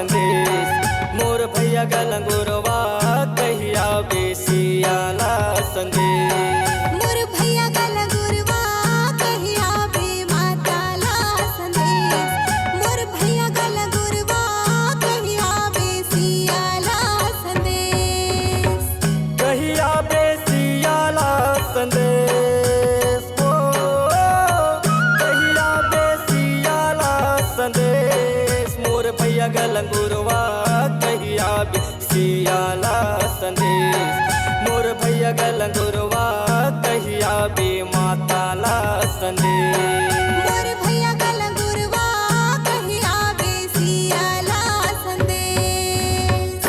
संदेश। मोर भैया गलंगुरवा कहिया बेसियाला संदेश। मोर भैया गलंगुरवा कहिया बे माताला संदेश। मोर भैया गलंगुरवा कहिया बेसियाला संदेश। कहिया बेसियाला संदेश हो, कहिया बेसियाला संदेश। मोर भैया गलंगुरवा कहिया बेसियाला संदेश। मोर भैया गलंगुरवा कहिया बे माताला संदेश। मोर भैया गलंगुरवा कहिया बेसियाला संदेश।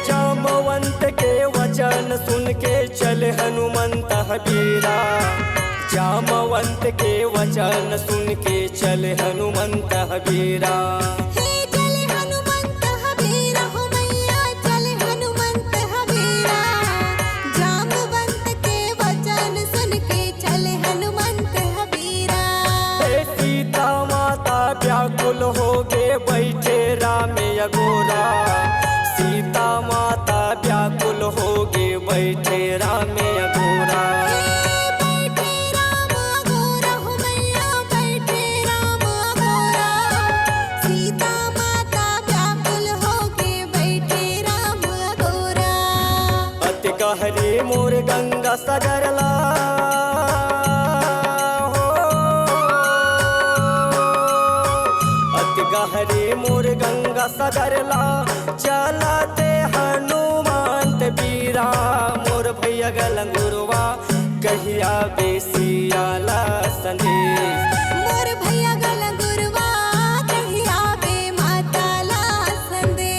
जामवंत के वचन सुन के चल हनुमंत हबीरा। जामवंत के वचन सुन के चल हनुमंत हबीरा। हे चल हनुमंत हबीरा हो मैया चल हनुमंत हबीरा। जामवंत के वचन सुन के चल हनुमंत हबीरा। हे सीता माता व्याकुल हो गे बैठे राम अगोरा। सीता माता व्याकुल हो गे बैठे राम अगोरा। बैठे राम अघोरा हो मैया बैठे राम अघोरा। सीता माता व्याकुल हो के बैठे राम अघोरा। अति गहरी मोर गंगा सजरला हो, अति गहरी मोर गंगा सजरला। चलते हनुमंत बीरा। मोर भैया गलंगुरवा कहिया बेसियाला संदेश। मोर भैया गलंगुरवा कहिया बे माताला संदेश।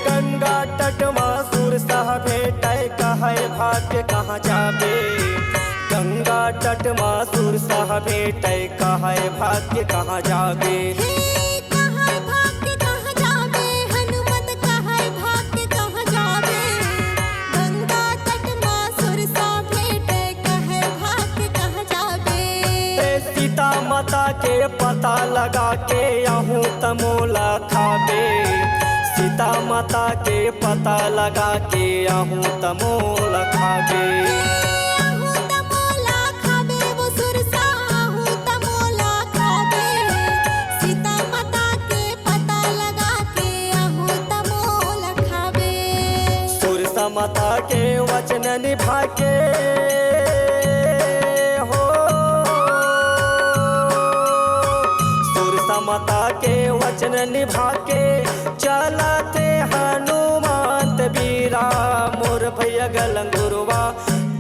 गंगा तट मासुर सह भेटै कहै भाग्य कहाँ जाबे। गंगा तट मासुर सह भेटै कहै भाग्य कहाँ जाबे। हे कहाँ भाग्य कहाँ जाबे हनुमत कहाँ भाग्य कहाँ जाबे। गंगा तट मासुर सा भेटे कहाँ भाग्य कहाँ जाबे। सीता माता के पता लगा के आहूँ तमोला खाबे। सीता माता के पता लगा के आहूँ तमोला खाबे। आहूँ तमोला खाबे वो सुरसा आहूँ तमोला खाबे। सीता माता के पता लगा के आहूँ तमोला खाबे। सुरसा माता के वचन निभा के हो, सुरसा माता के वचन निभा के चलते हनुमंत बीरा। मोर भैया गलंगुरवा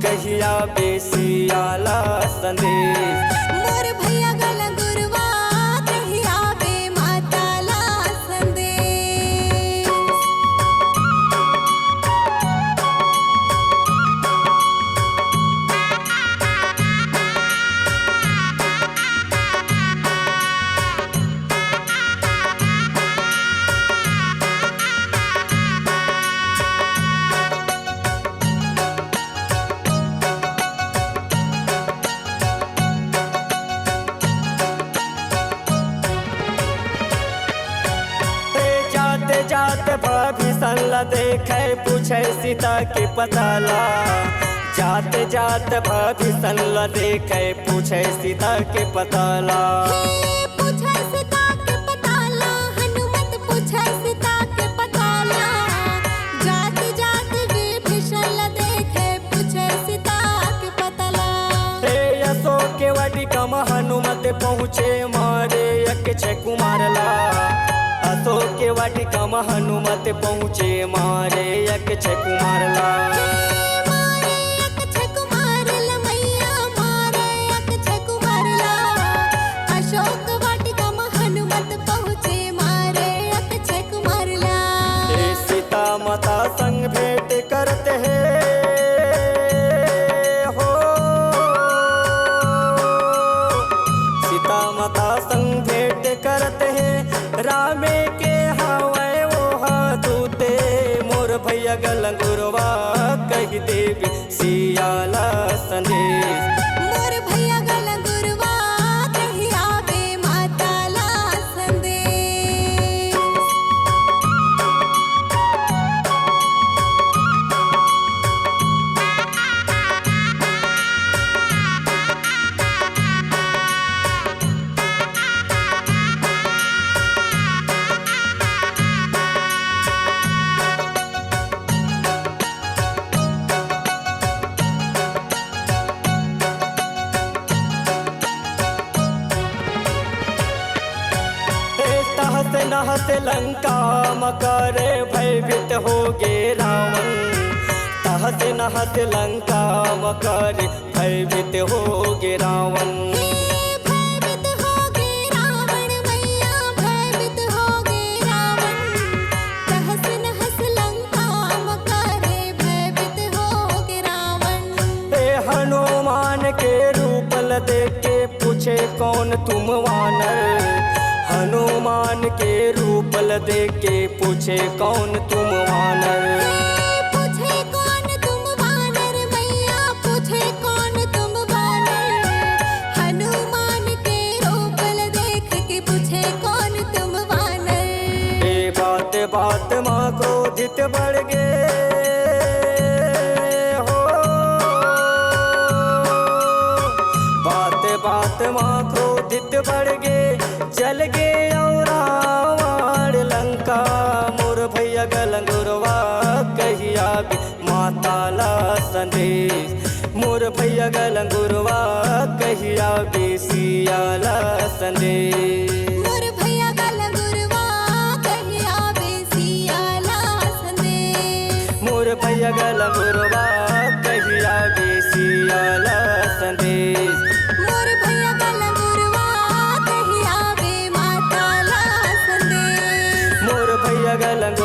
कहिया बेसियाला संदेश। मोर भैया गलंगुरवा कहिया बे माताला संदेश। जात भविष्य ला देखे पूछे सीता के पताला। जात जात भविष्य ला देखे पूछे सीता के पताला। पूछे सीता के पताला हनुमत पूछे सीता के पताला। जात पहुँचे मारे अक्षय कुमार ला। अशोक के वाटिका में हनुमत पहुँचे मारे अक्षय कुमार ला। मारे अक्षय कुमार ला मैया मारे अक्षय कुमार ला। अशोक वाटिका में हनुमत पहुँचे मारे अक्षय कुमार ला। सीता माता संग भेंट करते हैं हो। सीता माता संग भेंट करते हैं रामे के हवाए वो दूते। मोर भैया गलंगुरवा कही देवी सियाला संदेश। मोर भैया गलंगुरवा कही आवे माता ला संदेश। तहस नहस लंका मकर भयभीत हो गे रावण। तहस नहस लंका मकर भयभीत हो गे रावण। भयभीत हो गे रावण मैया भयभीत हो गे रावण। तहस नहस लंका मकारे भयभीत हो गे रावण। हनुमान के रूप देख के पूछे कौन तुम वानर। हनुमान के रूप देख के पूछे कौन तुम वानर। पूछे कौन तुम वानर मैया पूछे कौन तुम वानर। हनुमान के रूप देख के पूछे कौन तुम वानर। बात बात माँ क्रोधित बढ़ गए हो। बात बात माँ क्रोधित बढ़ गए जल गे और रावण लंका। मोर भैया गलंगुरवा कहिया भी माता ला संदेश। मोर भैया गलंगुरवा कहिया भी सियाला संदेश। मोर भैया गलंगुरवा कही आवे सियाला संदेश। मोर भैया गलंगुरवा कहिया भी सियाला संदेश। मोर भैया गलंगुरवा कही आवे माता ला संदेश। मोर भैया गलंगुरवा